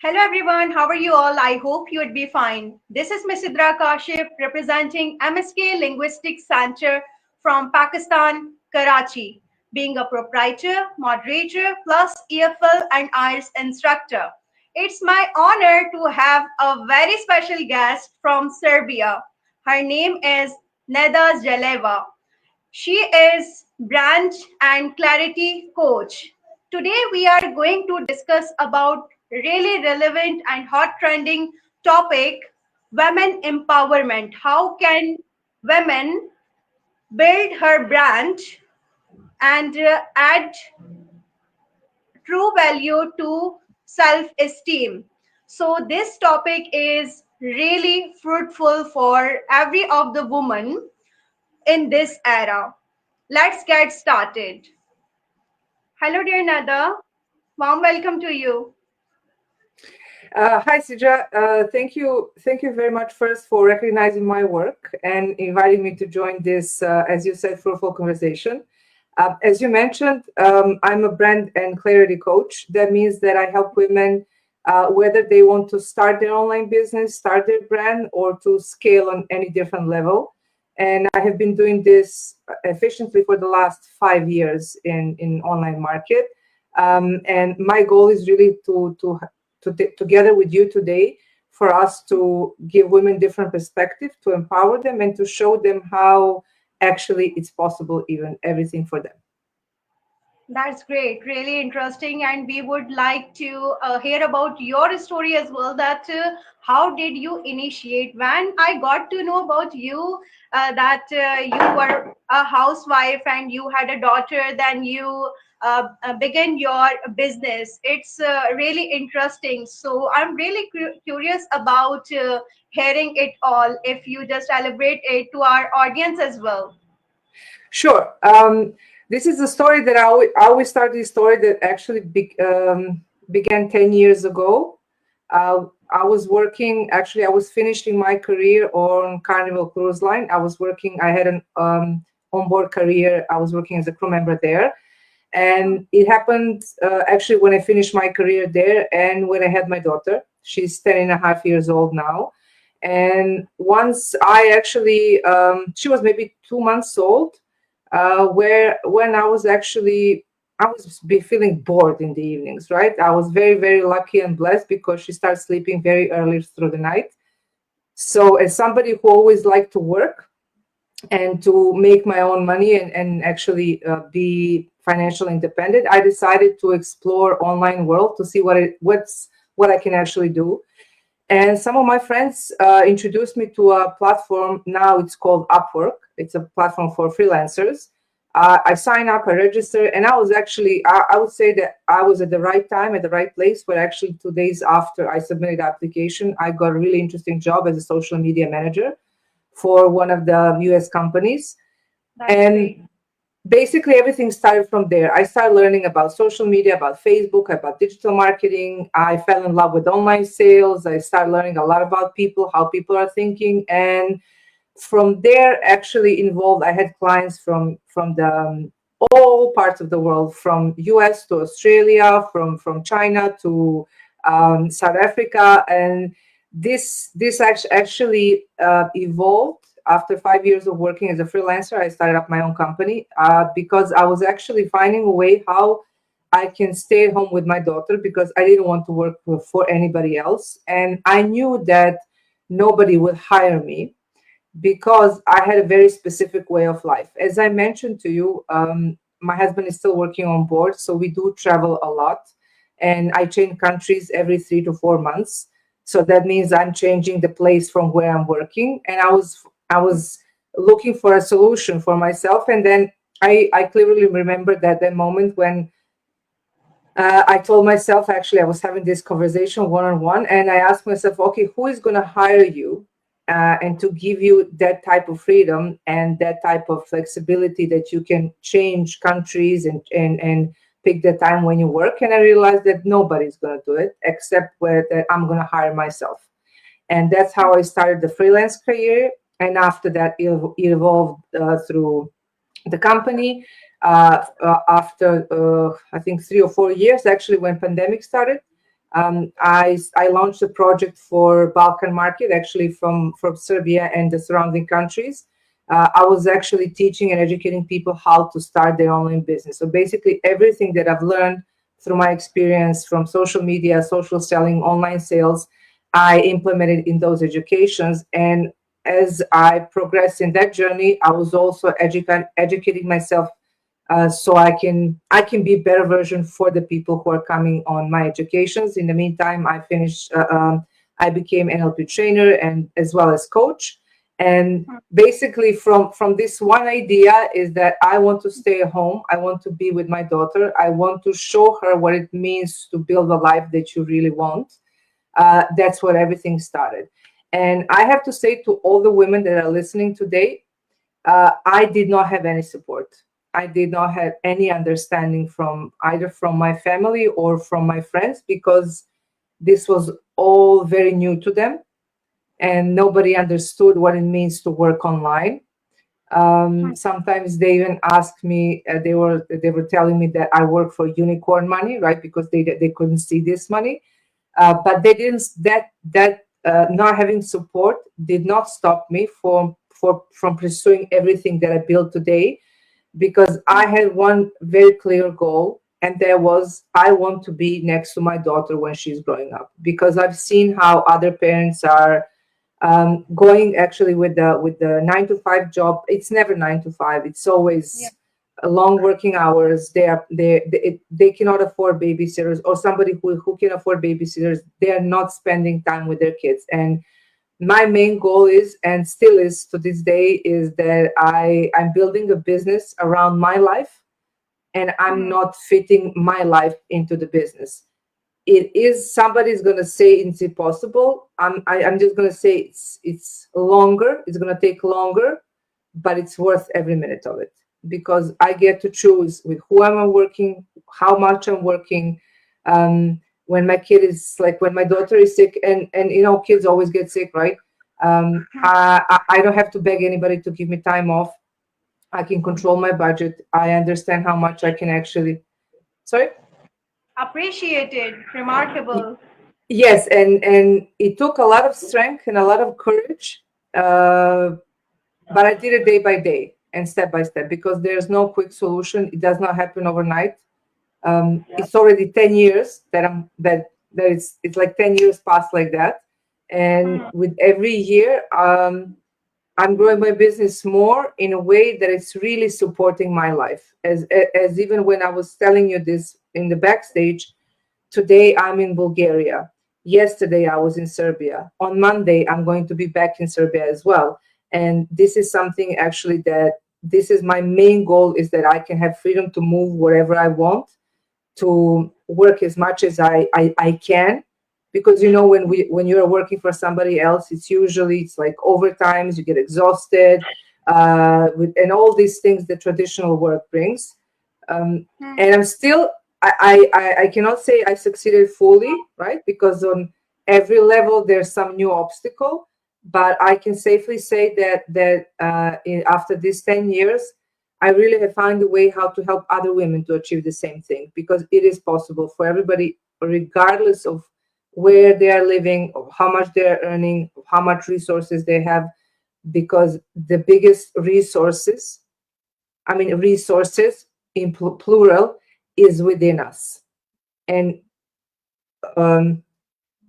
Hello everyone, how are you all? I hope you would be fine. This is Miss Sidra Kashif representing MSK Linguistics Center from Pakistan, Karachi, being a proprietor, moderator, plus EFL and IELTS instructor. It's my honor to have a very special guest from Serbia. Her name is Neda Želeva. She is brand and clarity coach. Today we are going to discuss about really relevant and hot trending topic, women empowerment. How can women build her brand and add true value to self-esteem? So this topic is really fruitful for every of the women in this era. Let's get started. Hello, dear Nada. Warm welcome to you. Hi, Sidra. Thank you very much first for recognizing my work and inviting me to join this, as you said, fruitful conversation. As you mentioned, I'm a brand and clarity coach. That means that I help women, whether they want to start their online business, start their brand, or to scale on any different level. And I have been doing this efficiently for the last 5 years in online market. And my goal is really together with you today for us to give women different perspective, to empower them and to show them how actually it's possible, even everything for them. That's great, really interesting, and we would like to hear about your story as well. That how did you initiate? When I got to know about you, that you were a housewife and you had a daughter, then you began your business. It's really interesting. So I'm really curious about hearing it all. If you just elaborate it to our audience as well. Sure. This is a story that I always start this story that actually began 10 years ago. I was working, actually, I was finishing my career on Carnival Cruise Line. I had an onboard career. I was working as a crew member there. And it happened actually when I finished my career there and when I had my daughter. She's 10 and a half years old now. And once I actually, she was maybe 2 months old, when I was feeling bored in the evenings, right? I was very, very lucky and blessed because she started sleeping very early through the night. So as somebody who always liked to work and to make my own money and actually be financially independent, I decided to explore online world to see what I can actually do. And some of my friends introduced me to a platform. Now it's called Upwork. It's a platform for freelancers. I signed up, I registered, and I was actually, I would say that I was at the right time, at the right place, where actually 2 days after I submitted the application, I got a really interesting job as a social media manager for one of the US companies. That's and great. Basically everything started from there. I started learning about social media, about Facebook, about digital marketing. I fell in love with online sales. I started learning a lot about people, how people are thinking. And from there, actually involved, I had clients from the all parts of the world, from US to Australia, from China to South Africa. And this actually evolved. After 5 years of working as a freelancer, I started up my own company because I was actually finding a way how I can stay at home with my daughter because I didn't want to work for anybody else. And I knew that nobody would hire me because I had a very specific way of life. As I mentioned to you, my husband is still working on board, so we do travel a lot. And I change countries every 3 to 4 months. So that means I'm changing the place from where I'm working. And I was looking for a solution for myself. And then I clearly remember that moment when I told myself, actually, I was having this conversation one-on-one, and I asked myself, okay, who is going to hire you and to give you that type of freedom and that type of flexibility that you can change countries and pick the time when you work? And I realized that nobody's going to do it except that I'm going to hire myself. And that's how I started the freelance career. And after that, it evolved through the company. After I think 3 or 4 years, actually, when pandemic started, I launched a project for Balkan market, actually from Serbia and the surrounding countries. I was actually teaching and educating people how to start their online business. So basically, everything that I've learned through my experience from social media, social selling, online sales, I implemented in those educations. And as I progressed in that journey, I was also educating myself so I can be a better version for the people who are coming on my educations. In the meantime, I became NLP trainer and as well as coach. And basically, from this one idea is that I want to stay at home. I want to be with my daughter. I want to show her what it means to build a life that you really want. That's where everything started. And I have to say to all the women that are listening today, I did not have any support. I did not have any understanding from either from my family or from my friends, because this was all very new to them and nobody understood what it means to work online. Sometimes they even asked me, they were telling me that I work for unicorn money, right? Because they couldn't see this money. But they didn't, not having support did not stop me from pursuing everything that I built today, because I had one very clear goal, and that was I want to be next to my daughter when she's growing up, because I've seen how other parents are going actually with the 9 to 5 job. It's never 9 to 5. It's always long working hours. They cannot afford babysitters, or somebody who can afford babysitters. They are not spending time with their kids. And my main goal is, and still is to this day, is that I'm building a business around my life, and I'm not fitting my life into the business. It is, somebody's going to say it's impossible. I'm just going to say it's longer. It's going to take longer, but it's worth every minute of it, because I get to choose with who I'm working, how much I'm working. When my kid is like, when my daughter is sick, and kids always get sick, right? I don't have to beg anybody to give me time off. I can control my budget. I understand how much I can actually. Sorry. Appreciated, remarkable. Yes, and it took a lot of strength and a lot of courage, but I did it day by day and step by step, because there's no quick solution. It does not happen overnight. It's already 10 years it's like 10 years past like that, and with every year, I'm growing my business more in a way that it's really supporting my life. As even when I was telling you this in the backstage, today I'm in Bulgaria. Yesterday I was in Serbia. On Monday I'm going to be back in Serbia as well. And this is something actually that this is my main goal, is that I can have freedom to move wherever I want, to work as much as I can. Because when you're working for somebody else, it's like overtimes, you get exhausted, and all these things that traditional work brings. And I'm still, I cannot say I succeeded fully, right? Because on every level there's some new obstacle, but I can safely say that after these 10 years, I really have found a way how to help other women to achieve the same thing, because it is possible for everybody, regardless of where they are living, of how much they're earning, of how much resources they have, because the biggest resources in plural is within us. And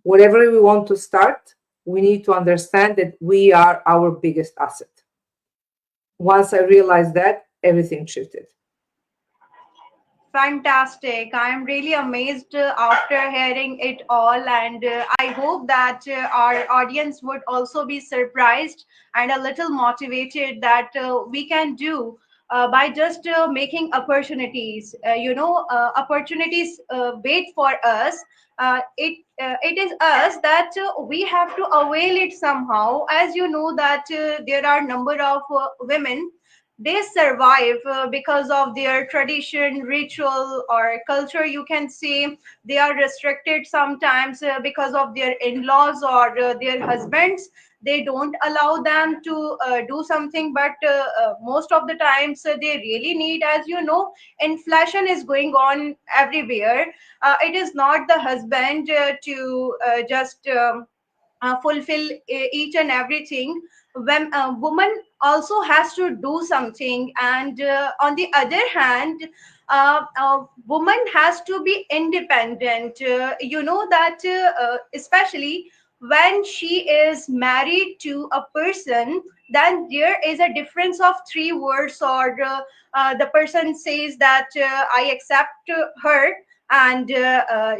whatever we want to start, we need to understand that we are our biggest asset. Once I realized that, everything shifted. Fantastic. I am really amazed after hearing it all, and I hope that our audience would also be surprised and a little motivated that we can do by just making opportunities. Opportunities wait for us. It is us that we have to avail it somehow. As you know that there are number of women they survive because of their tradition, ritual, or culture, you can say. They are restricted sometimes because of their in-laws or their husbands. They don't allow them to do something, but most of the times they really need, as you know, inflation is going on everywhere. It is not the husband to just fulfill each and everything. When a woman also has to do something, and on the other hand, a woman has to be independent. You know that especially when she is married to a person, then there is a difference of three words, or the person says that I accept her, and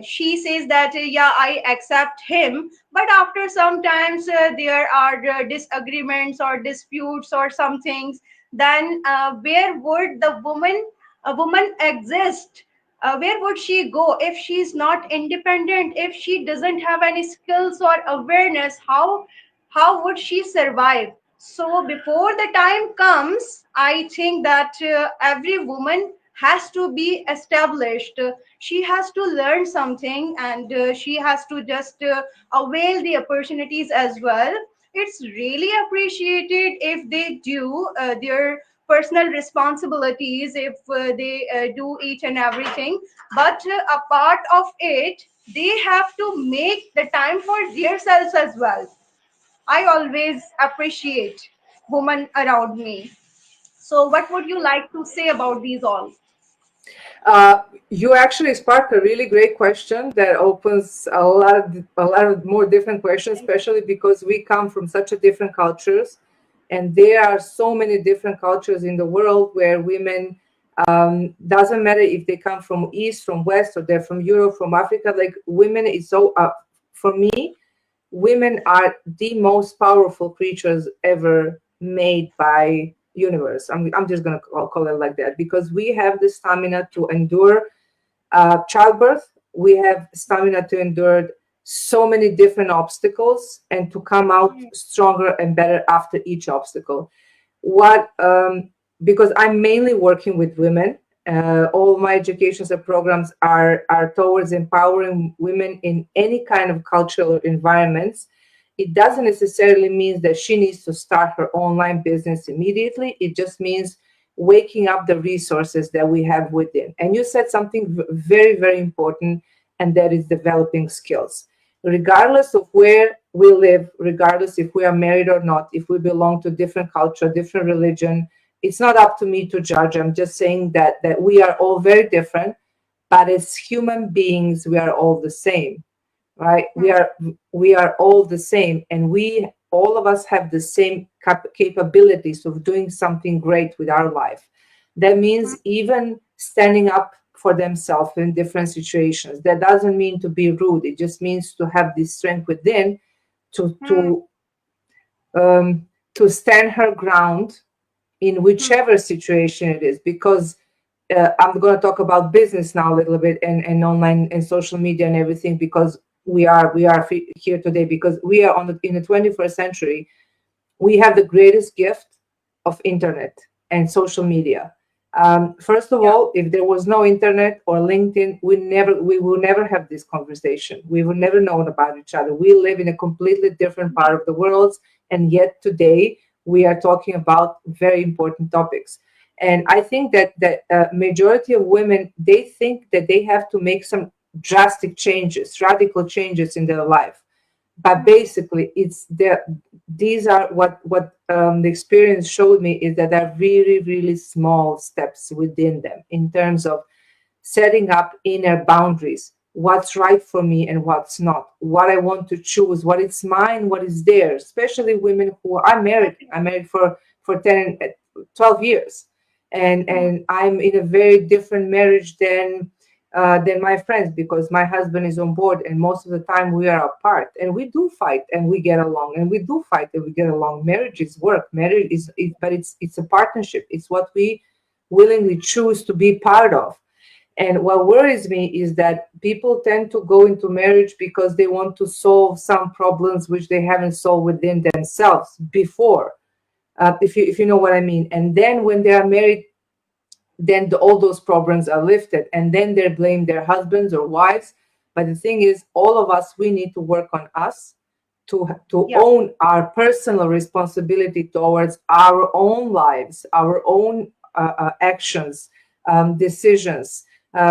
she says that yeah, I accept him. But after sometimes there are disagreements or disputes or some things, then where would the woman, a woman exist? Where would she go if she's not independent? If she doesn't have any skills or awareness, how would she survive? So before the time comes, I think that every woman has to be established. She has to learn something, and she has to just avail the opportunities as well. It's really appreciated if they do their personal responsibilities, if they do each and everything. But a part of it, they have to make the time for themselves as well. I always appreciate women around me. So what would you like to say about these all? You actually sparked a really great question that opens a lot of more different questions, especially because we come from such a different cultures, and there are so many different cultures in the world where women, doesn't matter if they come from east, from west, or they're from Europe, from Africa. Like women is so for me, women are the most powerful creatures ever made by universe. I'm just gonna call it like that, because we have the stamina to endure childbirth. We have stamina to endure so many different obstacles and to come out stronger and better after each obstacle. What Because I'm mainly working with women. All my educations and programs are towards empowering women in any kind of cultural environments. It doesn't necessarily mean that she needs to start her online business immediately. It just means waking up the resources that we have within. And you said something very, very important, and that is developing skills. Regardless of where we live, regardless if we are married or not, if we belong to different culture, different religion, it's not up to me to judge. I'm just saying that we are all very different, but as human beings, we are all the same, right? We are all the same, and we all of us have the same capabilities of doing something great with our life. That means even standing up for themselves in different situations. That doesn't mean to be rude. It just means to have this strength within to to um, to stand her ground in whichever situation it is. Because I'm going to talk about business now a little bit, and online and social media and everything, because we are here today because we are in the 21st century. We have the greatest gift of internet and social media. First of Yeah. all, if there was no internet or LinkedIn, we will never have this conversation. We would never know about each other. We live in a completely different part of the world, and yet today we are talking about very important topics. And I think that majority of women, they think that they have to make some drastic changes, radical changes in their life. But basically, these are what the experience showed me, is that there are really, really small steps within them in terms of setting up inner boundaries. What's right for me and what's not. What I want to choose. What is mine. What is theirs. Especially women who are married. I'm married for 12 years, and I'm in a very different marriage than my friends, because my husband is on board, and most of the time we are apart, and we do fight and we get along, and we do fight and we get along. Marriage is work. Marriage but it's a partnership. It's what we willingly choose to be part of. And what worries me is that people tend to go into marriage because they want to solve some problems which they haven't solved within themselves before. if you know what I mean. And then when they are married, then all those problems are lifted, and then they blame their husbands or wives. But the thing is, all of us, we need to work on us to Yeah. own our personal responsibility towards our own lives, our own actions, decisions,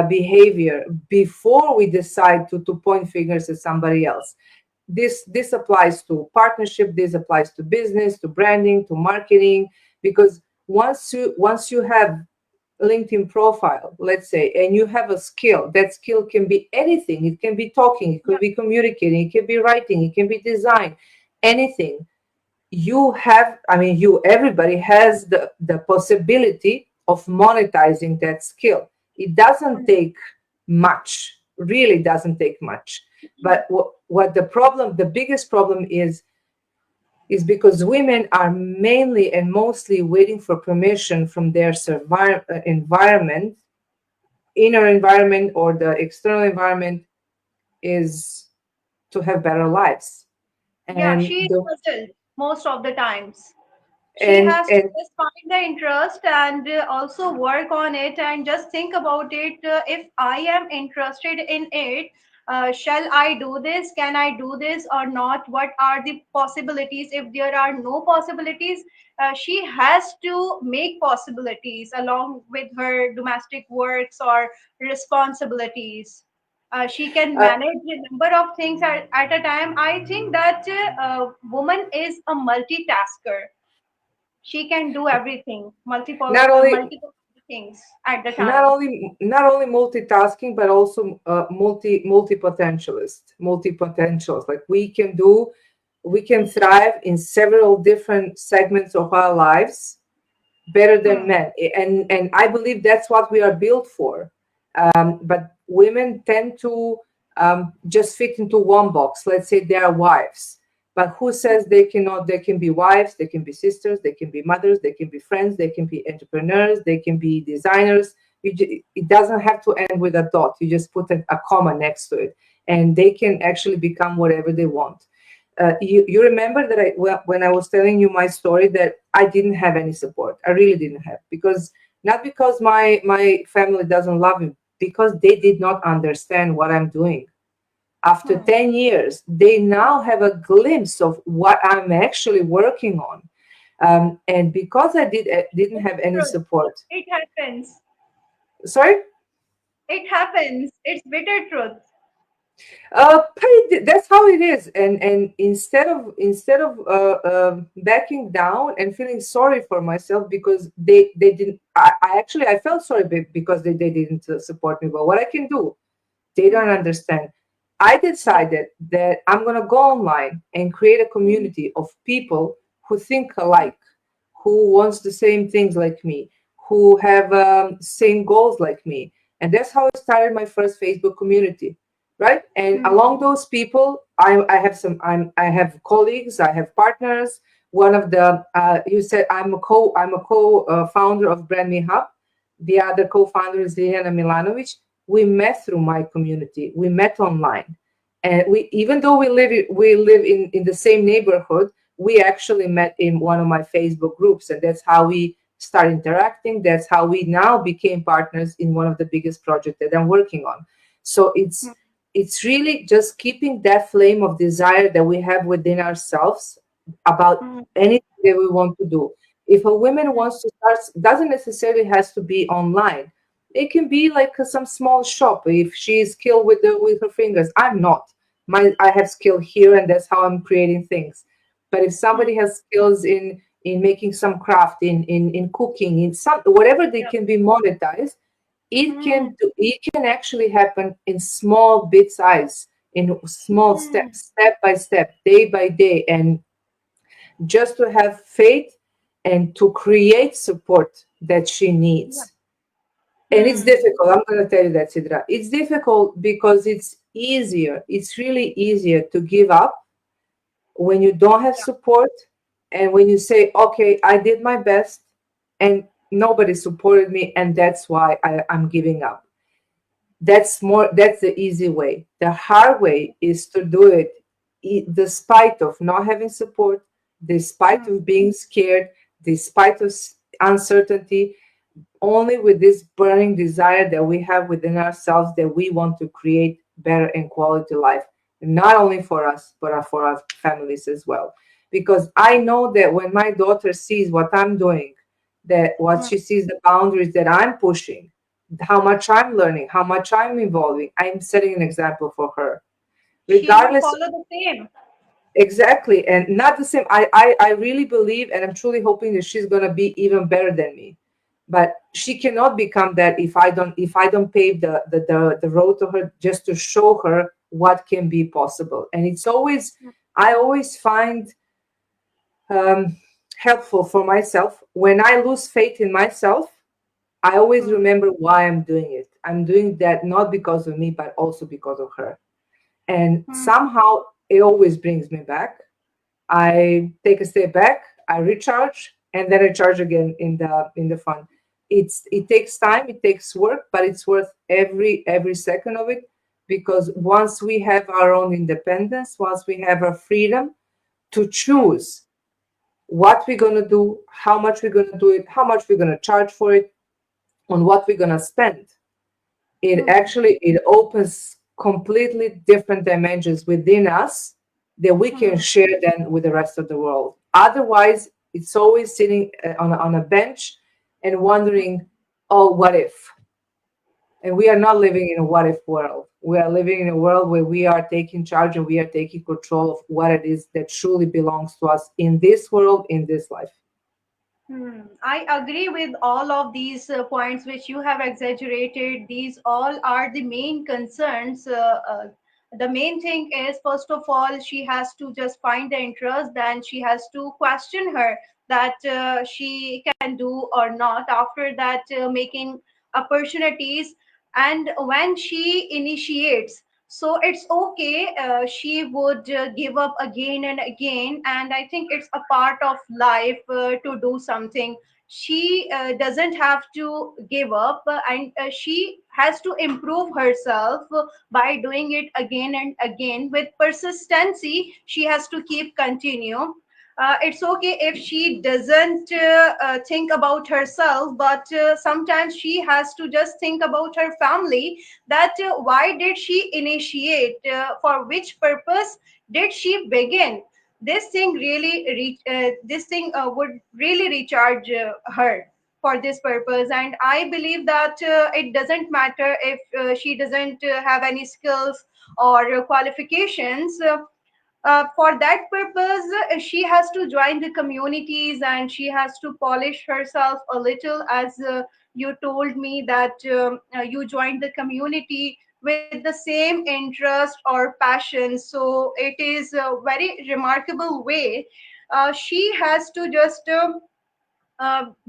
behavior, before we decide to point fingers at somebody else. This applies to partnership, this applies to business, to branding, to marketing, because once you have LinkedIn profile, let's say, and you have a skill, that skill can be anything. It can be talking, it could Yeah. be communicating, it can be writing, it can be design, anything. You have, I mean, everybody has the possibility of monetizing that skill. It doesn't take much, really doesn't take much. But what the biggest problem is because women are mainly and mostly waiting for permission from their environment, inner environment or the external environment, is to have better lives. Yeah, And she is the puzzled most of the times. She and has to and just find the interest and also work on it and just think about it. If I am interested in it, shall I do this? Can I do this or not? What are the possibilities? If there are no possibilities, she has to make possibilities along with her domestic works or responsibilities. She can uh, manage a number of things at a time. I think that woman is a multitasker. She can do everything, not only multiple things at the not time. only not only multitasking, but also multi potentials. Like we can thrive in several different segments of our lives better than Hmm. men, and I believe that's what we are built for. But women tend to just fit into one box. Let's say they are wives, but who says they cannot? They can be wives, they can be sisters, they can be mothers, they can be friends, they can be entrepreneurs, they can be designers. It doesn't have to end with a dot. You just put a comma next to it, and they can actually become whatever they want. You remember that when I was telling you my story, that I didn't have any support. I really didn't have, because not because my family doesn't love me, because they did not understand what I'm doing. After Hmm. 10 years, they now have a glimpse of what I'm actually working on. And because didn't have any Truth. support. It happens. Sorry. It happens. It's bitter truth. That's how it is. And instead of backing down and feeling sorry for myself, because they didn't, I actually I felt sorry because they didn't support me. But what I can do, they don't Hmm. understand. I Yeah. decided that I'm gonna go online and create a community of people who think alike, who wants the same things like me, who have same goals like me. And that's how I started my first Facebook community, right? And along Hmm. those people, I have colleagues, I have partners. One of the you said I'm a co-founder of Brand Me Hub. The other co-founder is Liliana Milanovic. We met through my community. We met online, and we, even though we live in the same neighborhood, we actually met in one of my Facebook groups, and that's how we start interacting. That's how we now became partners in one of the biggest projects that I'm working on. So it's really just keeping that flame of desire that we have within ourselves about Hmm. anything that we want to do. If a woman wants to start, doesn't necessarily has to be online. It can be like some small shop. If she is skilled with her fingers, I'm not. I have skill here, and that's how I'm creating things. But if Hmm. somebody has skills in making some craft, in cooking, in some whatever they Yeah. can be monetized, Hmm. it can actually happen in small bit size, in small Hmm. steps, step by step, day by day, and just to have faith and to create support that she Yeah. needs. And it's Hmm. difficult. I'm going to tell you that, Sidra. It's difficult because it's easier. It's really easier to give up when you don't have Yeah. support, and when you say, okay, I did my best and nobody supported me, and that's why I'm giving up. That's the easy way. The hard way is to do it despite of not having support, despite Hmm. of being scared, despite of uncertainty, only with this burning desire that we have within ourselves, that we want to create better and quality life, not only for us, but for our families as well. Because I know that when my daughter sees what I'm doing, that what she sees, the boundaries that I'm pushing, how much I'm learning, how much I'm evolving, I'm setting an example for her. She would Regardless, follow the same. exactly, and not the same. I really believe, and I'm truly hoping that she's gonna be even better than me. But she cannot become that if I don't pave the road to her, just to show her what can be possible. And it's always, I always find um, helpful for myself when I lose faith in myself. I always Hmm. remember why I'm doing it. I'm doing that not because of me, but also because of her. And Hmm. somehow it always brings me back. I take a step back, I recharge, and then I charge again in the fun. It takes time, it takes work, but it's worth every second of it, because once we have our own independence, once we have our freedom to Hmm. choose what we're gonna do, how much we're gonna do it, how much we're gonna charge for it, on what we're gonna spend, Hmm. it opens completely different dimensions within us that we can Hmm. share then with the rest of the world. Otherwise, it's always sitting on a bench and wondering, oh, what if? And we are not living in a what if world. We are living in a world where we are taking charge and we are taking control of what it is that truly belongs to us in this world, in this life. I agree with all of these points which you have exaggerated. These all are the main concerns. The main thing is, first of all, she has to just find the interest, then she has to question her that she can do or not. After that, making opportunities, and when she initiates, so it's okay, she would give up again and again, and I think it's a part of life to do something. She doesn't have to give up, and she has to improve herself by doing it again and again with persistency. She has to keep continue. It's okay if she doesn't think about herself, but sometimes she has to just think about her family, that why did she initiate, for which purpose did she begin. This thing really this thing would really recharge her for this purpose. And I believe that it doesn't matter if she doesn't have any skills or qualifications. For that purpose, she has to join the communities, and she has to polish herself a little, as you told me that you joined the community with the same interest or passion. So it is a very remarkable way. She has to just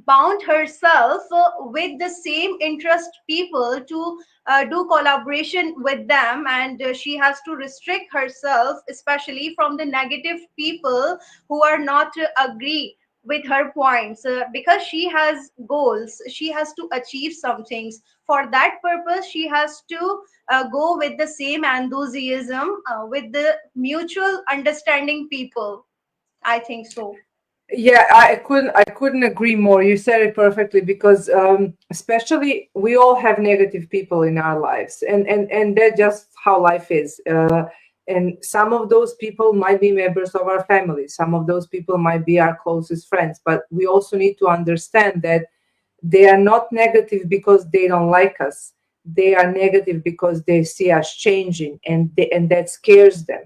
bound herself with the same interest people to do collaboration with them, and she has to restrict herself especially from the negative people who are not agree with her points, because she has goals, she has to achieve some things. For that purpose, she has to go with the same enthusiasm, with the mutual understanding people. I think so. Yeah, I couldn't agree more. You said it perfectly, because especially we all have negative people in our lives, and that's just how life is. And some of those people might be members of our family. Some of those people might be our closest friends. But we also need to understand that they are not negative because they don't like us. They are negative because they see us changing, and that scares them.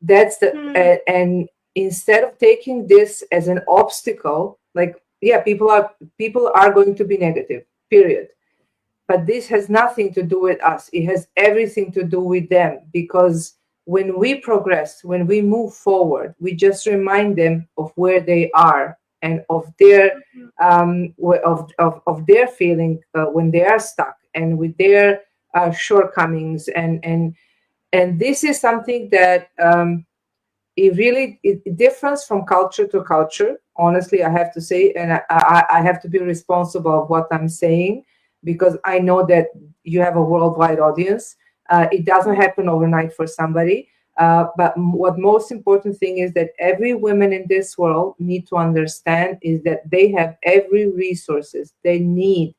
That's the Hmm. and instead of taking this as an obstacle, like, yeah, people are going to be negative, period. But this has nothing to do with us, it has everything to do with them. Because when we progress, when we move forward, we just remind them of where they are, and of their of their feeling when they are stuck, and with their shortcomings. And this is something that it differs from culture to culture, honestly, I have to say. And I have to be responsible of what I'm saying, because I know that you have a worldwide audience. It doesn't happen overnight for somebody. But what most important thing is that every woman in this world need to understand is that they have every resources they need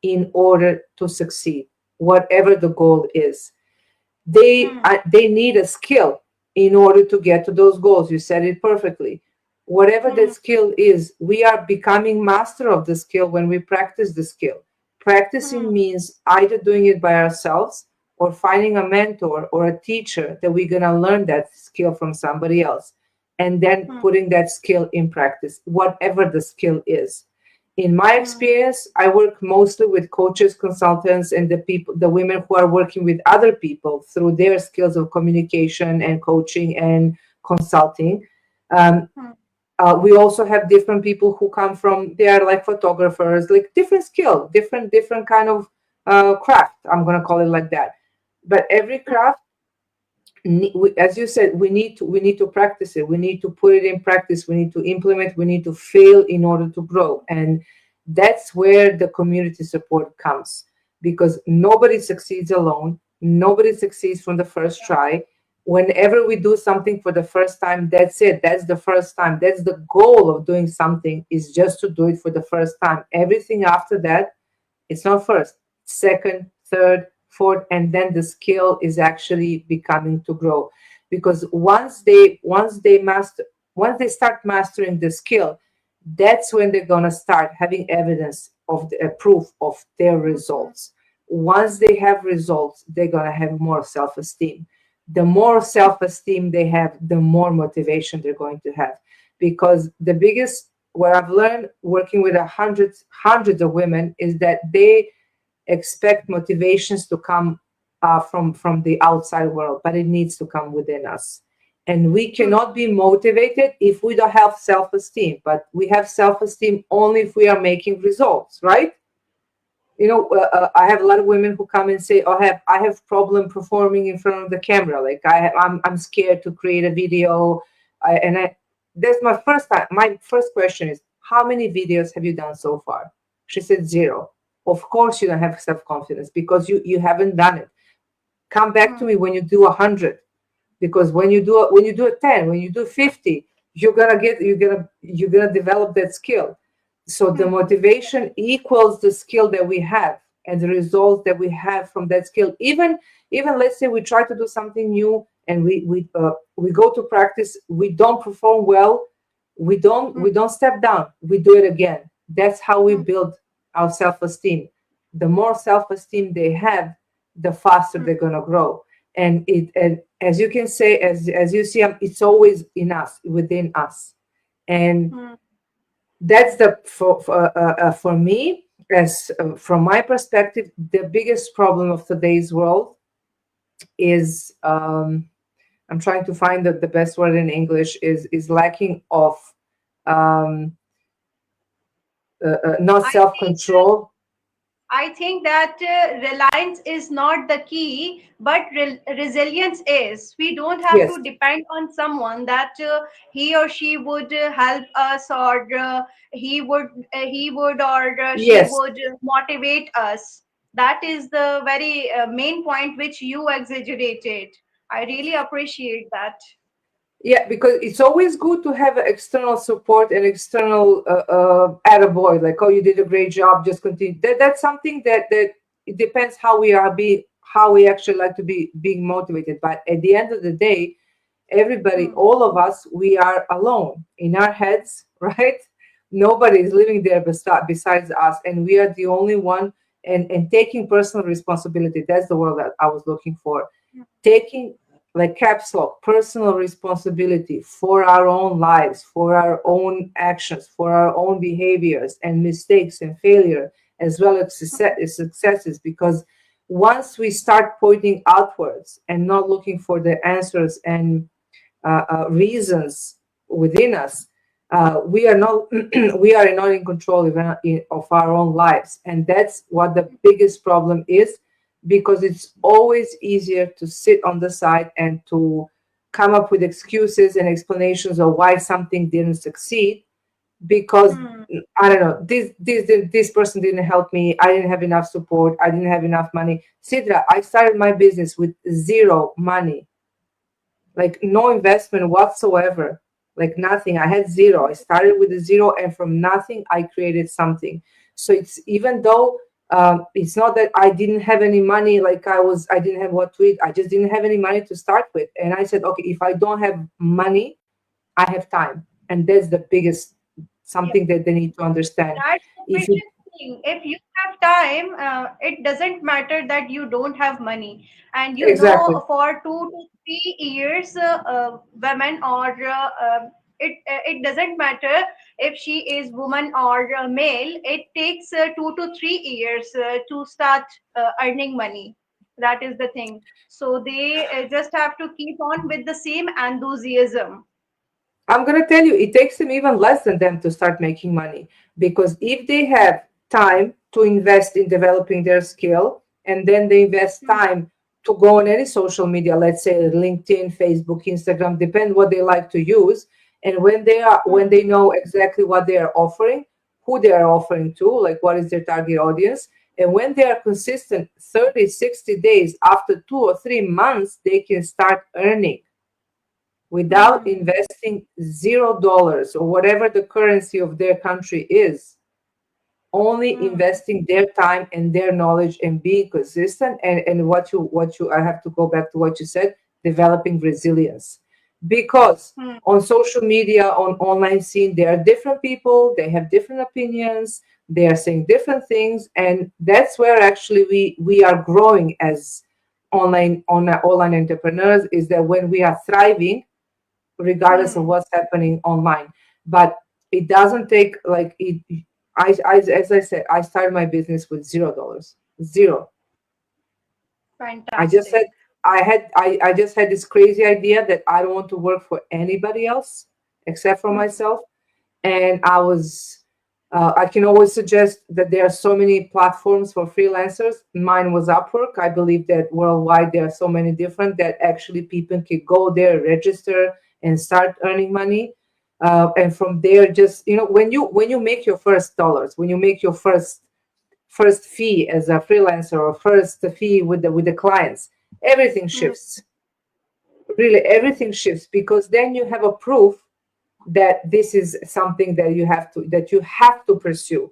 in order to succeed, whatever the goal is. They need a skill in order to get to those goals. You said it perfectly. Whatever the skill is, we are becoming master of the skill when we practice the skill. Practicing means either doing it by ourselves or finding a mentor or a teacher that we're going to learn that skill from somebody else, and then putting that skill in practice, whatever the skill is. In my experience, I work mostly with coaches, consultants, and the women who are working with other people through their skills of communication and coaching and consulting. Um, we also have different people who come from, they are like photographers, like different skill, different kind of craft. I'm gonna call it like that. But every craft, as you said, we need to practice it. We need to put it in practice. We need to implement. We need to fail in order to grow, and that's where the community support comes, because nobody succeeds alone. Nobody succeeds from the first try. Whenever we do something for the first time, that's it. That's the first time. That's the goal of doing something, is just to do it for the first time. Everything after that, it's not first, second, third, fourth, and then the skill is actually becoming to grow. Because once they start mastering the skill, that's when they're gonna start having evidence of the proof of their results. Once they have results, they're gonna have more self-esteem. The more self-esteem they have, the more motivation they're going to have. Because the biggest, what I've learned working with hundreds of women, is that they expect motivations to come from the outside world, but it needs to come within us. And we cannot be motivated if we don't have self-esteem. But we have self-esteem only if we are making results, right? I have a lot of women who come and say, "Oh, I have problem performing in front of the camera. Like I'm scared to create a video." That's my first time. My first question is, "How many videos have you done so far?" She said 0. Of course, you don't have self-confidence because you haven't done it. Come back to me when you do 100, because when you do a 10, when you do 50, you're gonna develop that skill. So the motivation equals the skill that we have and the results that we have from that skill. Even let's say we try to do something new and we go to practice, we don't perform well, we don't step down, we do it again. That's how we build our self-esteem. The more self-esteem they have, the faster they're gonna grow. And as you can say, as you see, it's always in us, within us. And that's for me, as from my perspective, the biggest problem of today's world is, I'm trying to find the best word in English, is lacking of not self-control. I think that reliance is not the key, but resilience is. We don't have Yes, to depend on someone that he or she would help us, or he would or she yes. would motivate us. That is the very main point which you exaggerated. I really appreciate that. Yeah, because it's always good to have external support and external attaboy, like, "Oh, you did a great job, just continue." That's something that it depends how we actually like to be being motivated. But at the end of the day, everybody, all of us, we are alone in our heads, right? Nobody is living there besides us, and we are the only one. And taking personal responsibility, that's the word that I was looking for. Taking, like caps lock, personal responsibility for our own lives, for our own actions, for our own behaviors and mistakes and failure, as well as successes. Because once we start pointing outwards and not looking for the answers and reasons within us, we are not we are not in control of our own lives. And that's what the biggest problem is, because it's always easier to sit on the side and to come up with excuses and explanations of why something didn't succeed, because I don't know, this person didn't help me, I didn't have enough support, I didn't have enough money. Sidra, I started my business with 0 money. like no investment whatsoever, like nothing. I had zero. I started with a zero, and from nothing, I created something. So it's, even though it's not that I didn't have any money, like I didn't have what to eat. I just didn't have any money to start with. And I said, okay, if I don't have money, I have time. And that's the biggest Yeah. something that they need to understand. That's the If you, biggest thing. If you have time, it doesn't matter that you don't have money. And you exactly. know, for 2 to 3 years, women or it doesn't matter if she is woman or male. It takes 2 to 3 years to start earning money. That is the thing. So they just have to keep on with the same enthusiasm. I'm going to tell you, it takes them even less than them to start making money, because if they have time to invest in developing their skill, and then they invest Hmm. time to go on any social media, let's say LinkedIn, Facebook, Instagram, depend what they like to use. And when Hmm. they know exactly what they are offering, who they are offering to, like what is their target audience, and when they are consistent 30, 60 days, after 2 or 3 months, they can start earning without Hmm. investing $0 or whatever the currency of their country is, only Hmm. investing their time and their knowledge and being consistent. And what you I have to go back to what you said, developing resilience. Because Hmm. on social media, on online scene, there are different people, they have different opinions, they are saying different things, and that's where actually we are growing as online entrepreneurs, is that when we are thriving regardless of Hmm. what's happening online. But it doesn't take like it. As I said, I started my business with $0. Zero. I just Fantastic. said I just had this crazy idea that I don't want to work for anybody else except for Hmm. myself. And I can always suggest that there are so many platforms for freelancers. Mine was Upwork. I believe that worldwide there are so many different that actually people can go there, register, and start earning money. And from there, just when you make your first dollars, when you make your first fee as a freelancer, or first fee with the clients, everything Hmm. shifts. Really, everything shifts, because then you have a proof that this is something that you have to pursue.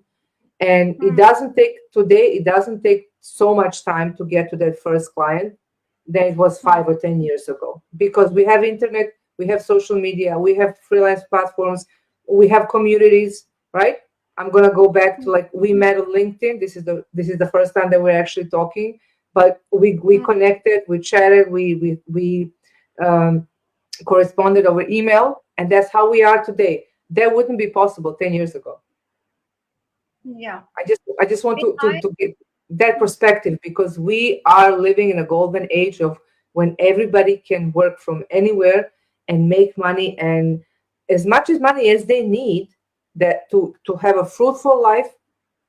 And it Hmm. doesn't take today, it doesn't take so much time to get to that first client than it was Hmm. 5 or 10 years ago, because we have internet, we have social media, we have freelance platforms, we have communities, right? I'm going to go back to, like, we met on LinkedIn. This is the first time that we're actually talking, but we Hmm. connected, we chatted, we um, corresponded over email, and that's how we are today. That wouldn't be possible 10 years ago. Yeah. I just want May to I? get that perspective, because we are living in a golden age of when everybody can work from anywhere and make money, and as much as money as they need, that to have a fruitful life,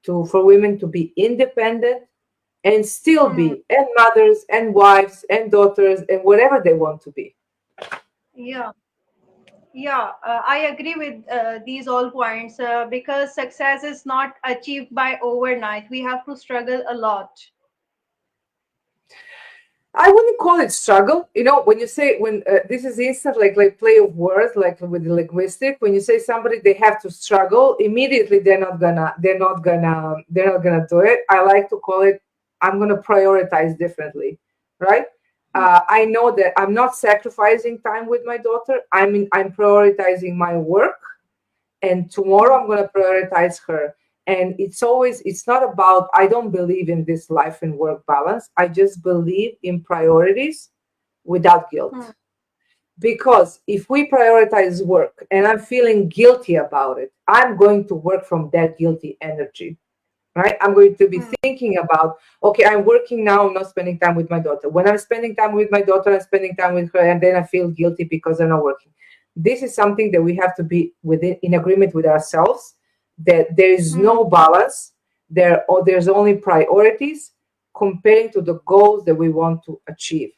to for women to be independent and still Hmm. be and mothers and wives and daughters and whatever they want to be. Yeah. Yeah. I agree with these all points because success is not achieved by overnight. We have to struggle a lot. I wouldn't call it struggle. When you say, when this is instant, like play of words, like with the linguistic. When you say somebody they have to struggle, immediately they're not gonna do it. I like to call it, I'm gonna prioritize differently, right? Hmm. I know that I'm not sacrificing time with my daughter. I'm prioritizing my work, and tomorrow Hmm. I'm going to prioritize her. And it's not about, I don't believe in this life and work balance. I just believe in priorities without Hmm. guilt. Because if we prioritize work and I'm feeling guilty about it, I'm going to work from that guilty energy, right? I'm going to be Hmm. thinking about, okay, I'm working now, I'm not spending time with my daughter. When I'm spending time with my daughter, I'm spending time with her, and then I feel guilty because I'm not working. This is something that we have to be within in agreement with ourselves, that there is Hmm. no balance there, or there's only priorities comparing to the goals that we want to achieve.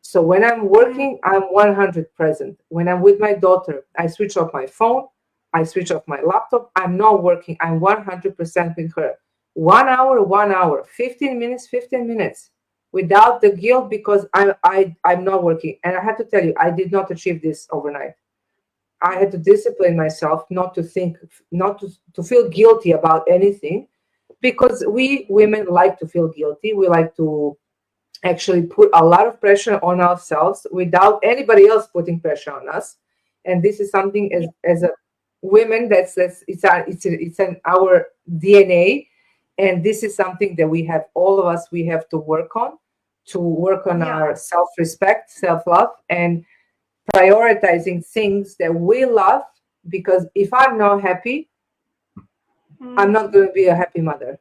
So when I'm Hmm. working, I'm 100 present. When I'm with my daughter, I switch off my phone, I switch off my laptop. I'm not working, I'm 100% with her. 1 hour, 1 hour, 15 minutes, 15 minutes. without the guilt because I'm not working. And I have to tell you, I did not achieve this overnight. I had to discipline myself not to think, not to feel guilty about anything, because we women like to feel guilty. We like to actually put a lot of pressure on ourselves without anybody else putting pressure on us. And this is something as a women it's in our DNA, and this is something that we have, all of us, we have to work on, Yeah. our self-respect, self-love, and prioritizing things that we love. Because if I'm not happy, I'm Hmm. not going to be a happy mother,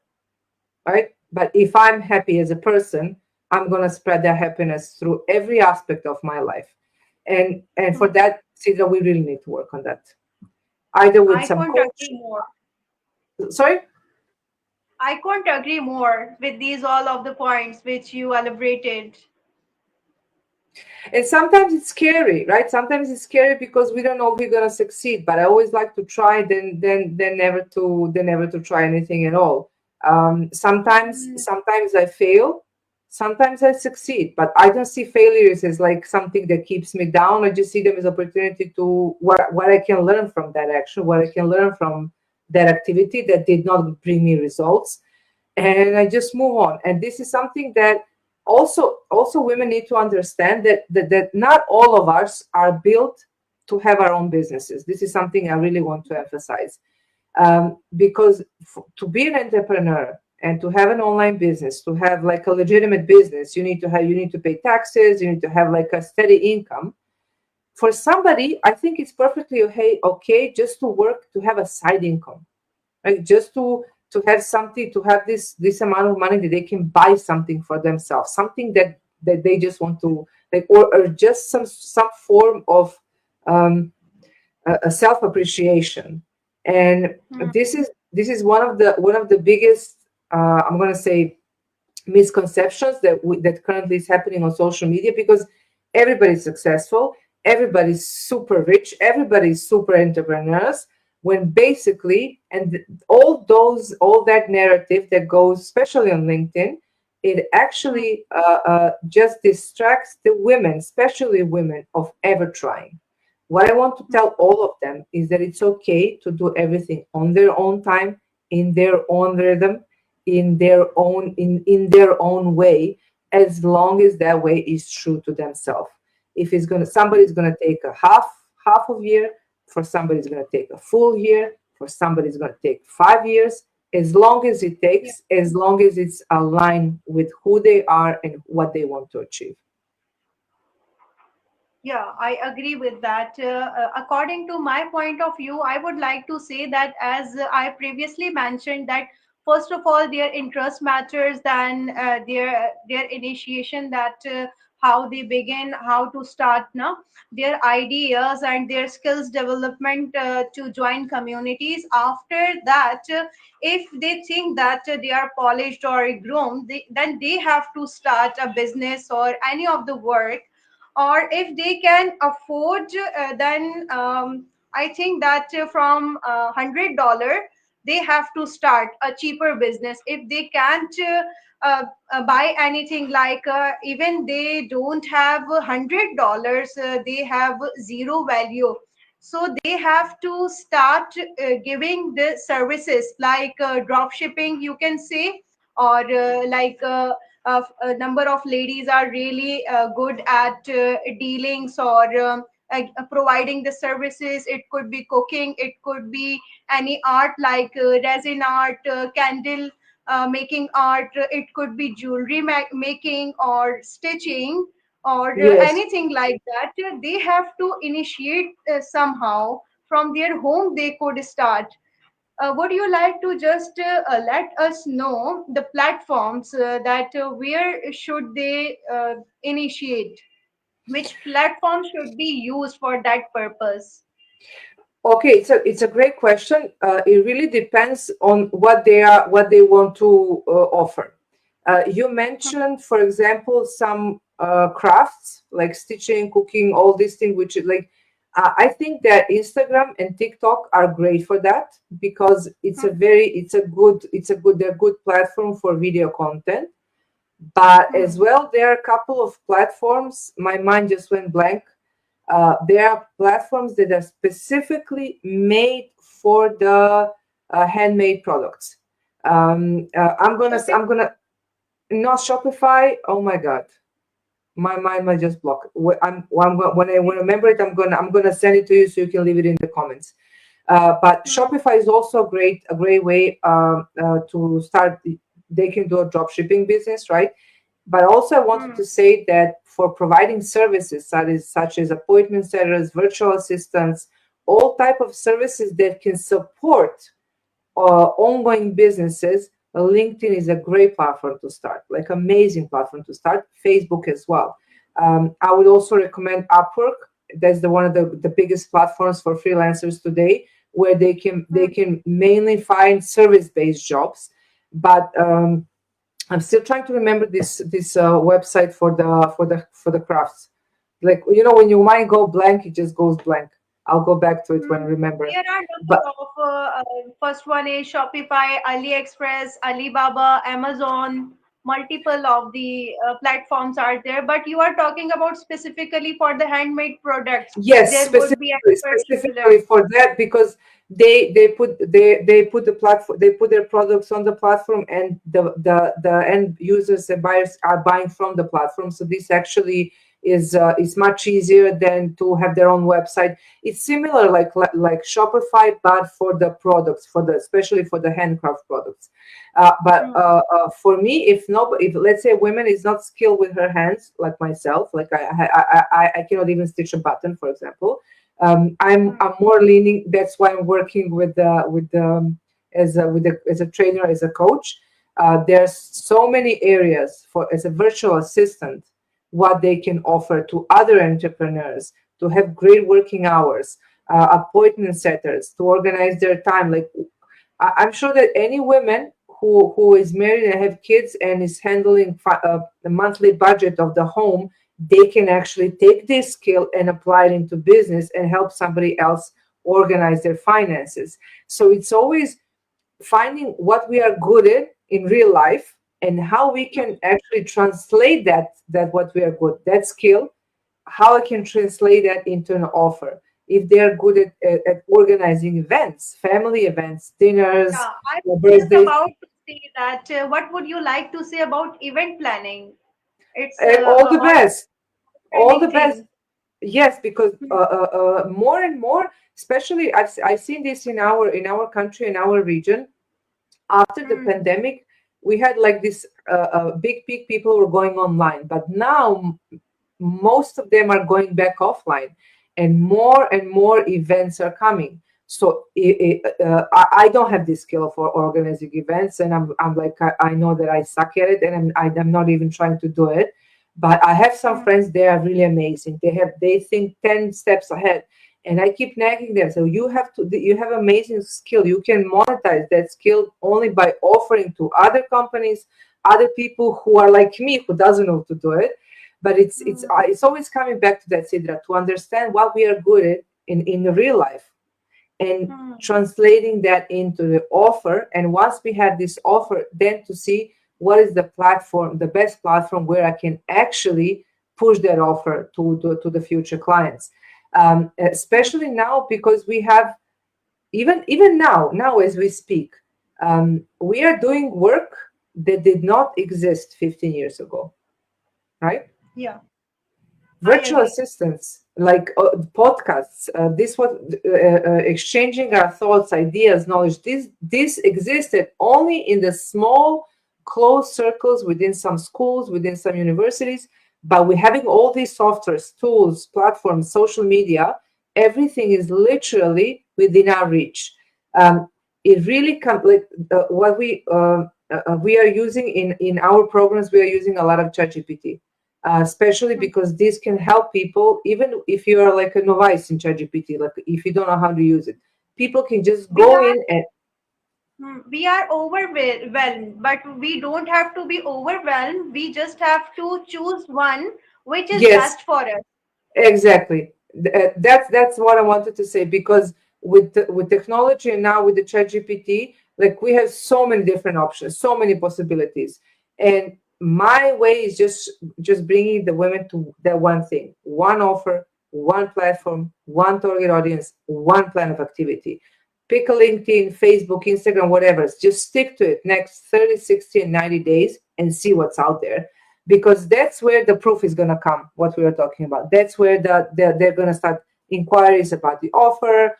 right? But if I'm happy as a person, I'm going to spread that happiness through every aspect of my life. And for Hmm. that, Sidra, we really need to work on that, either with I some couldn't coach. agree more. Sorry. I couldn't agree more with these all of the points which you elaborated. And sometimes it's scary, right? Sometimes it's scary because we don't know if we're gonna succeed. But I always like to try, then never to try anything at all. Hmm. Sometimes I fail, sometimes I succeed. But I don't see failures as like something that keeps me down. I just see them as opportunity to what I can learn from that action, what I can learn from that activity that did not bring me results, and I just move on. And this is something that also women need to understand, that not all of us are built to have our own businesses. This is something I really want to emphasize, because to be an entrepreneur and to have an online business, to have like a legitimate business, you need to pay taxes, you need to have like a steady income. For somebody, I think it's perfectly okay just to work, to have a side income, right? Just to have something, to have this amount of money that they can buy something for themselves, something that they just want to, like, or just some form of um, a self appreciation. And Hmm. this is one of the biggest, I'm going to say, misconceptions that currently is happening on social media, because everybody's successful, everybody's super rich, everybody's super entrepreneurs, when basically, and all that narrative that goes, especially on LinkedIn, it Hmm. actually just distracts the women, especially women, of ever trying. What I want to tell all of them is that it's okay to do everything on their own time, in their own rhythm, in their own way, as long as that way is true to themselves. If it's gonna somebody's gonna take a half of year, for somebody's gonna take a full year, for somebody's gonna take 5 years, as long as it Yeah. takes, as long as it's aligned with who they are and what they want to achieve. Yeah, I agree with that. According to my point of view, I would like to say that, as I previously mentioned, that first of all, their interest matters than their initiation. That how they begin, how to start now, their ideas and their skills development to join communities. After that, if they think that they are polished or groomed, then they have to start a business or any of the work. Or if they can afford, then I think that from $100 they have to start a cheaper business. If they can't buy anything, like even they don't have $100, they have zero value, so they have to start giving the services like drop shipping, you can say. Or like a number of ladies are really good at dealings, or providing the services. It could be cooking, it could be any art like resin art, candle making art, it could be jewelry making or stitching, or Yes. anything like that. They have to initiate somehow from their home. They could start. Would you like to just let us know the platforms that where should they initiate? Which platform should be used for that purpose? Okay, it's a great question. It really depends on what they want to offer. You mentioned, for example, some crafts like stitching, cooking, all these things, which is like, I think that Instagram and TikTok are great for that, because it's a good, they're good platform for video content. But as well, there are a couple of platforms. My mind just went blank. There are platforms that are specifically made for the handmade products. I'm gonna not Shopify. Oh my God, my mind might just block. When I remember it, I'm gonna send it to you so you can leave it in the comments. But Shopify is also a great way to start. They can do a drop shipping business, right? But also, I wanted to say that for providing services such as appointment setters, virtual assistants, all type of services that can support ongoing businesses, LinkedIn is a great platform to start, like amazing platform to start. Facebook as well. I would also recommend Upwork. That's one of the biggest platforms for freelancers today, where they can mainly find service-based jobs. But I'm still trying to remember this website for the crafts. Like, when your mind go blank, it just goes blank. I'll go back to it when I remember. There are But number of first one is Shopify, AliExpress, Alibaba, Amazon. Multiple of the platforms are there, but you are talking about specifically for the handmade products. yes, There would be a particular. specifically for that, because they put the platform, they put their products on the platform, and the end users and buyers are buying from the platform. So this actually is much easier than to have their own website. It's similar like Shopify, but for the products, especially for the handcraft products. But for me, if let's say a woman is not skilled with her hands, like myself, like I cannot even stitch a button, for example. I'm more leaning. That's why I'm working as a trainer, as a coach. There's so many areas for as a virtual assistant, what they can offer to other entrepreneurs, to have great working hours, appointment setters, to organize their time. Like, I'm sure that any woman who is married and have kids and is handling the monthly budget of the home, they can actually take this skill and apply it into business and help somebody else organize their finances. So it's always finding what we are good at in real life and how we can actually translate that what we are good, that skill, how I can translate that into an offer. If they're good at organizing events, family events, dinners, Yeah, I was just birthdays, about to say that. What would you like to say about event planning? It's all the a best, all the trending best. thing. Yes, because more and more, especially I've seen this in our country, in our region. After the Hmm. pandemic, we had like this big peak. People were going online, but now most of them are going back offline, and more events are coming. So I don't have this skill for organizing events, and I'm like, I know that I suck at it, and I'm not even trying to do it. But I have some friends, they are really amazing. They think 10 steps ahead, and I keep nagging them. So you have amazing skill. You can monetize that skill only by offering to other companies, other people who are like me, who doesn't know to do it. But it's always coming back to that, Sidra, to understand what we are good at in the real life, and translating that into the offer. And once we have this offer, then to see what is the best platform where I can actually push that offer to the future clients. Especially now, because we have, even now as we speak, we are doing work that did not exist 15 years ago, right? Yeah, I Virtual agree. assistants, like podcasts, this what exchanging our thoughts, ideas, knowledge, this existed only in the small closed circles within some schools, within some universities. But we're having all these softwares, tools, platforms, social media, everything is literally within our reach. It really comes like what we are using in our programs. We are using a lot of ChatGPT, especially because this can help people, even if you are like a novice in ChatGPT, like if you don't know how to use it. People can just We go are in and we are overwhelmed, but we don't have to be overwhelmed. We just have to choose one which is yes, best for us. exactly. That's what I wanted to say, because with technology and now with the ChatGPT, like we have so many different options, so many possibilities, and my way is just bringing the women to that one thing, one offer, one platform, one target audience, one plan of activity. Pick a LinkedIn, Facebook, Instagram, whatever. Just stick to it next 30, 60, and 90 days and see what's out there. Because that's where the proof is going to come, what we were talking about. That's where they're going to start inquiries about the offer,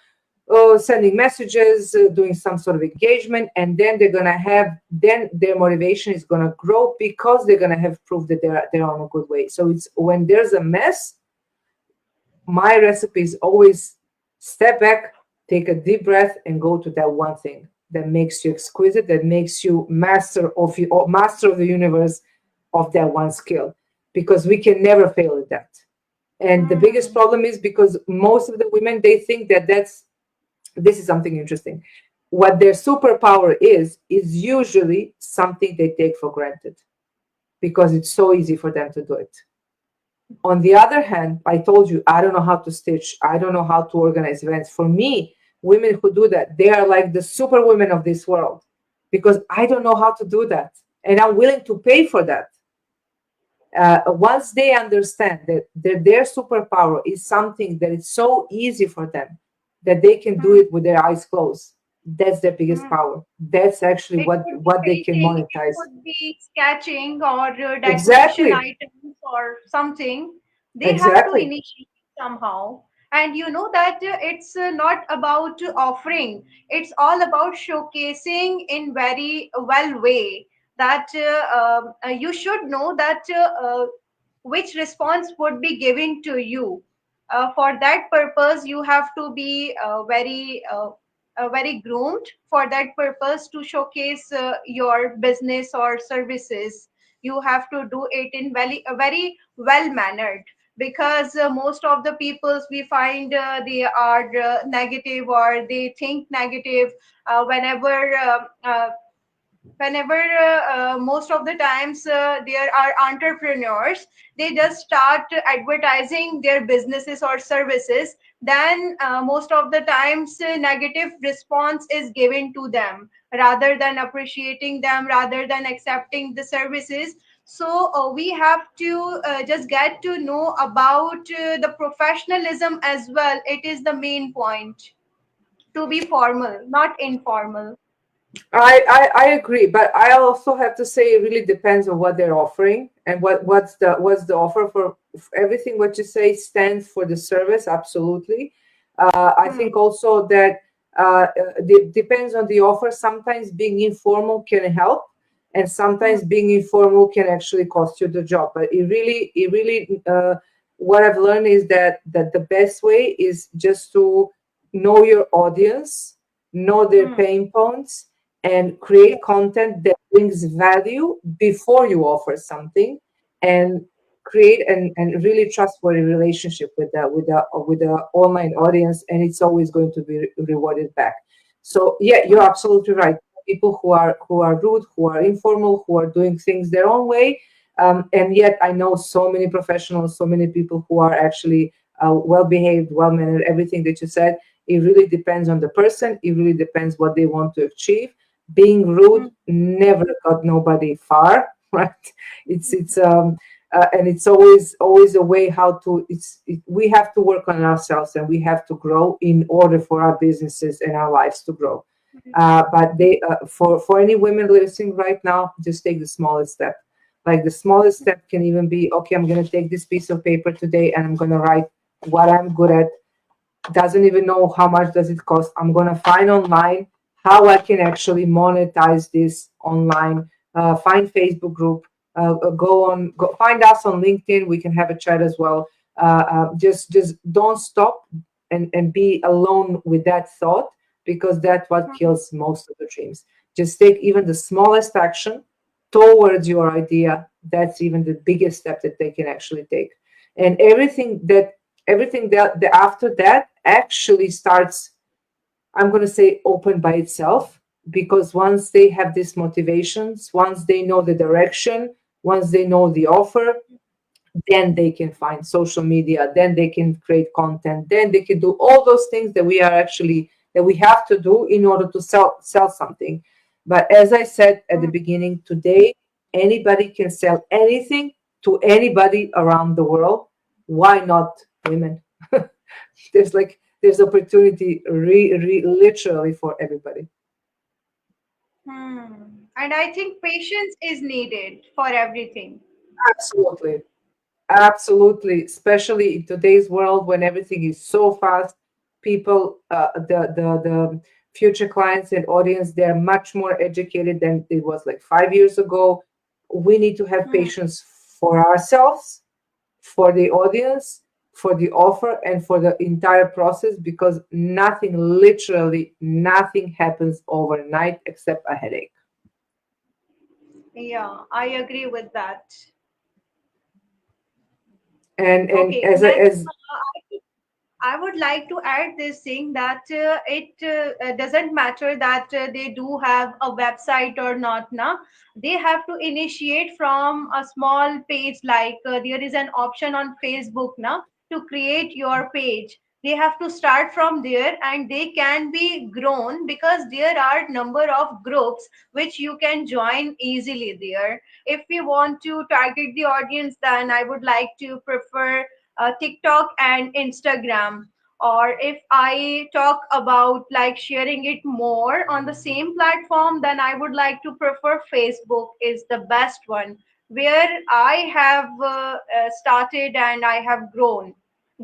sending messages, doing some sort of engagement, and then they're going to have, then their motivation is going to grow because they're going to have proof that they're on a good way. So it's when there's a mess, my recipe is always step back, take a deep breath, and go to that one thing that makes you exquisite, that makes you master of the universe of that one skill, because we can never fail at that. And the biggest problem is because most of the women, they think that this is something interesting. What their superpower is usually something they take for granted because it's so easy for them to do it. On the other hand, I told you, I don't know how to stitch. I don't know how to organize events. For me, women who do that, they are like the super women of this world because I don't know how to do that. And I'm willing to pay for that. Once they understand that their superpower is something that is so easy for them that they can do it with their eyes closed, that's their biggest power. That's actually It what could be they can painting, it monetize. could be sketching or decoration Exactly. items or something. They have to Exactly. initiate somehow. And you know that it's not about offering. It's all about showcasing in very well way that you should know that which response would be given to you. For that purpose, you have to be very groomed for that purpose to showcase your business or services. You have to do it in very well mannered, because most of the peoples we find they are negative, or they think negative whenever most of the times there are entrepreneurs, they just start advertising their businesses or services, then most of the times negative response is given to them rather than appreciating them, rather than accepting the services. So we have to just get to know about the professionalism as well. It is the main point to be formal, not informal. I agree, but I also have to say it really depends on what they're offering and what's the offer for everything. What you say stands for the service, absolutely. I Hmm. think also that depends on the offer. Sometimes being informal can help, and Hmm. sometimes being informal can actually cost you the job. But what I've learned is that the best way is just to know your audience, know their Hmm. pain points, and create content that brings value before you offer something, and create and really trustworthy relationship with the online audience, and it's always going to be rewarded back. So yeah, you're absolutely right. People who are rude, who are informal, who are doing things their own way, and yet I know so many professionals, so many people who are actually well behaved, well mannered. Everything that you said, it really depends on the person. It really depends what they want to achieve. Being rude Hmm. never got nobody far, right? It's and it's always a way how to we have to work on ourselves, and we have to grow in order for our businesses and our lives to grow. But they for any women listening right now, just take the smallest step. Like the smallest step can even be, okay, I'm going to take this piece of paper today and I'm going to write what I'm good at. Doesn't even know how much does it cost. I'm going to find online how I can actually monetize this online. Find Facebook group. Go find us on LinkedIn. We can have a chat as well. Just don't stop and be alone with that thought, because that's what kills most of the dreams. Just take even the smallest action towards your idea. That's even the biggest step that they can actually take. And everything that after that actually starts, I'm going to say, open by itself, because once they have these motivations, once they know the direction, once they know the offer, then they can find social media, then they can create content, then they can do all those things that we have to do in order to sell something. But as I said at the beginning, today anybody can sell anything to anybody around the world. Why not women? There's opportunity literally for everybody. And I think patience is needed for everything. Absolutely. Absolutely, especially in today's world when everything is so fast. People, the future clients and audience, they're much more educated than it was like 5 years ago. We need to have Hmm. patience for ourselves, for the audience, for the offer, and for the entire process, because nothing, literally nothing happens overnight except a headache. Yeah, I agree with that. And Okay, as a, then as I would like to add this thing that it doesn't matter that they do have a website or not. Na, they have to initiate from a small page. Like there is an option on Facebook now to create your page. They have to start from there, and they can be grown because there are number of groups which you can join easily there. If we want to target the audience, then I would like to prefer TikTok and Instagram. Or if I talk about like sharing it more on the same platform, then I would like to prefer Facebook is the best one, where I have started and I have grown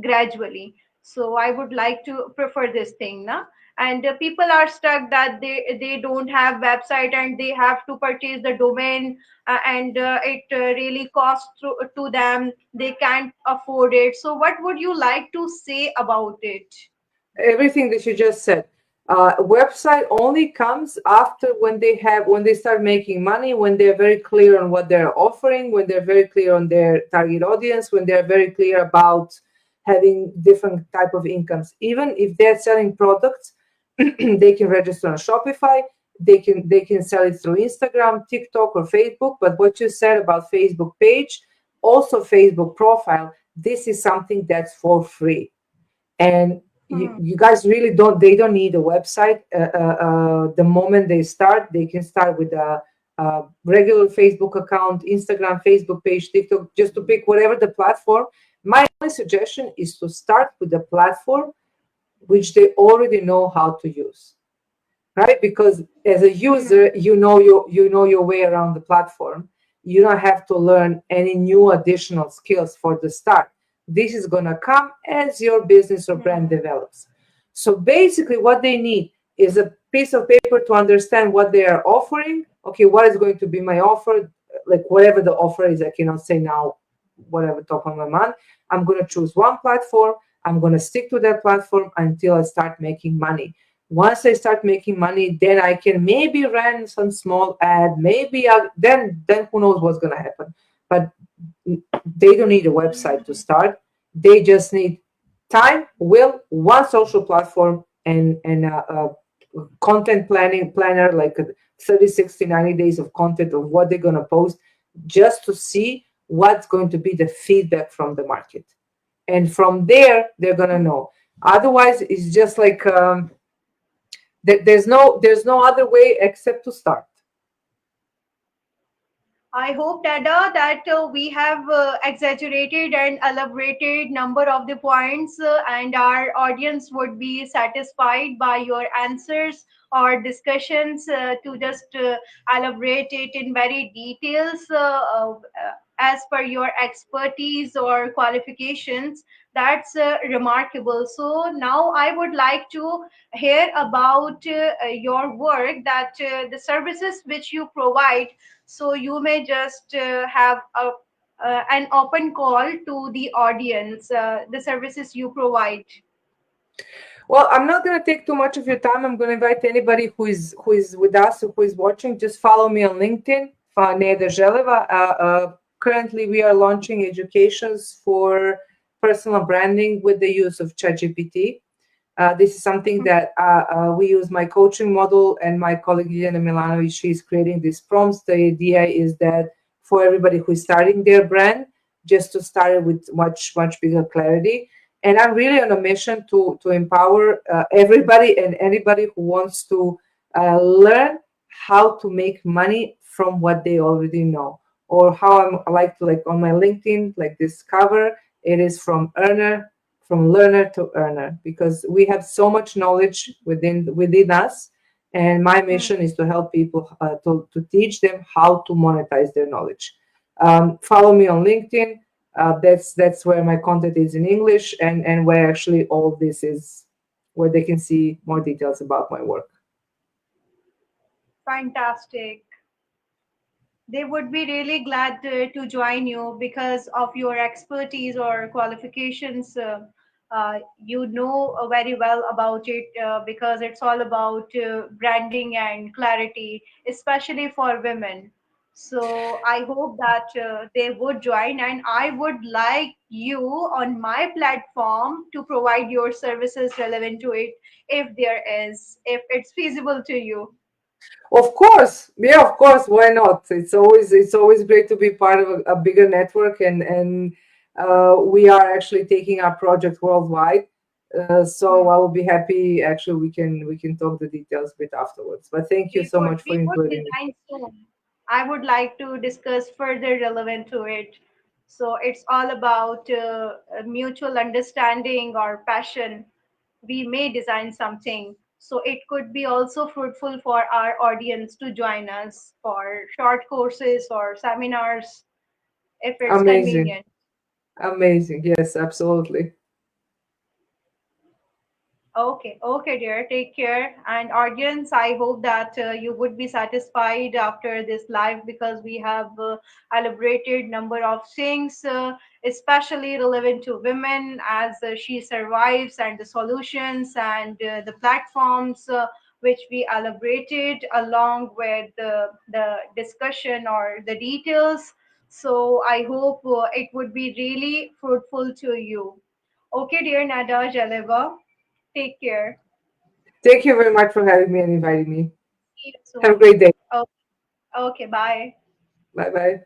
gradually. So I would like to prefer this thing, na? And people are stuck that they don't have website and they have to purchase the domain, and it really costs to them, they can't afford it. So what would you like to say about it? everything that you just said. Website only comes after when they start making money, when they're very clear on what they're offering, when they're very clear on their target audience, when they're very clear about having different type of incomes. Even if they're selling products, they can register on Shopify. They can sell it through Instagram, TikTok, or Facebook. But what you said about Facebook page, also Facebook profile, this is something that's for free. And Hmm. you guys really don't need a website. The moment they start, they can start with a regular Facebook account, Instagram, Facebook page, TikTok, just to pick whatever the platform. My only suggestion is to start with the platform which they already know how to use, right? Because as a Hmm. user, you know your way around the platform. You don't have to learn any new additional skills for the start. This is going to come as your business or brand Hmm. develops. So basically what they need is a piece of paper to understand what they are offering. Okay, what is going to be my offer? Like whatever the offer is, I cannot say now whatever top of my mind. I'm going to choose one platform. I'm going to stick to that platform until I start making money. Once I start making money, then I can maybe run some small ad. Maybe then who knows what's gonna happen. But they don't need a website to start. They just need time, will, one social platform, and content planner, like 30, 60, 90 days of content of what they're gonna post, just to see what's going to be the feedback from the market. And from there, they're gonna know. Otherwise, it's just like there's no other way except to start. I hope, Dada, that we have exaggerated and elaborated number of the points, and our audience would be satisfied by your answers or discussions to just elaborate it in very details as per your expertise or qualifications. That's remarkable. So now I would like to hear about your work, that the services which you provide. So you may just have an open call to the audience, the services you provide. Well, I'm not going to take too much of your time. I'm going to invite anybody who is with us, who is watching. Just follow me on LinkedIn, Neda Želeva. Currently, we are launching educations for personal branding with the use of ChatGPT. This is something that we use my coaching model, and my colleague Liliana Milanovic, she's creating these prompts. The idea is that for everybody who is starting their brand, just to start it with much, much bigger clarity. And I'm really on a mission to empower everybody and anybody who wants to learn how to make money from what they already know. Or how I like to, like on my LinkedIn, like this cover, it is from learner to earner, because we have so much knowledge within us, and my Hmm. mission is to help people, to teach them how to monetize their knowledge. Follow me on LinkedIn. That's where my content is in English, and where actually all this is, where they can see more details about my work. Fantastic. They would be really glad to join you because of your expertise or qualifications. You know very well about it because it's all about branding and clarity, especially for women. So I hope that they would join, and I would like you on my platform to provide your services relevant to it if there is, if it's feasible to you. Of course, yeah, of course. Why not? It's always great to be part of a bigger network, and we are actually taking our project worldwide. So Hmm. I will be happy. Actually, we can talk the details a bit afterwards. But thank you so much for We would including me. design soon. I would like to discuss further relevant to it. So it's all about mutual understanding or passion. We may design something. So it could be also fruitful for our audience to join us for short courses or seminars if it's Amazing, convenient. amazing. Yes, absolutely. Okay, okay, dear. Take care. And audience, I hope that you would be satisfied after this live because we have elaborated number of things, especially relevant to women as she survives and the solutions and the platforms which we elaborated along with the discussion or the details. So I hope it would be really fruitful to you. Okay, dear Neda Želeva. Take care. Thank you very much for having me and inviting me. See you Have a soon. great day. Oh, okay, bye. Bye bye.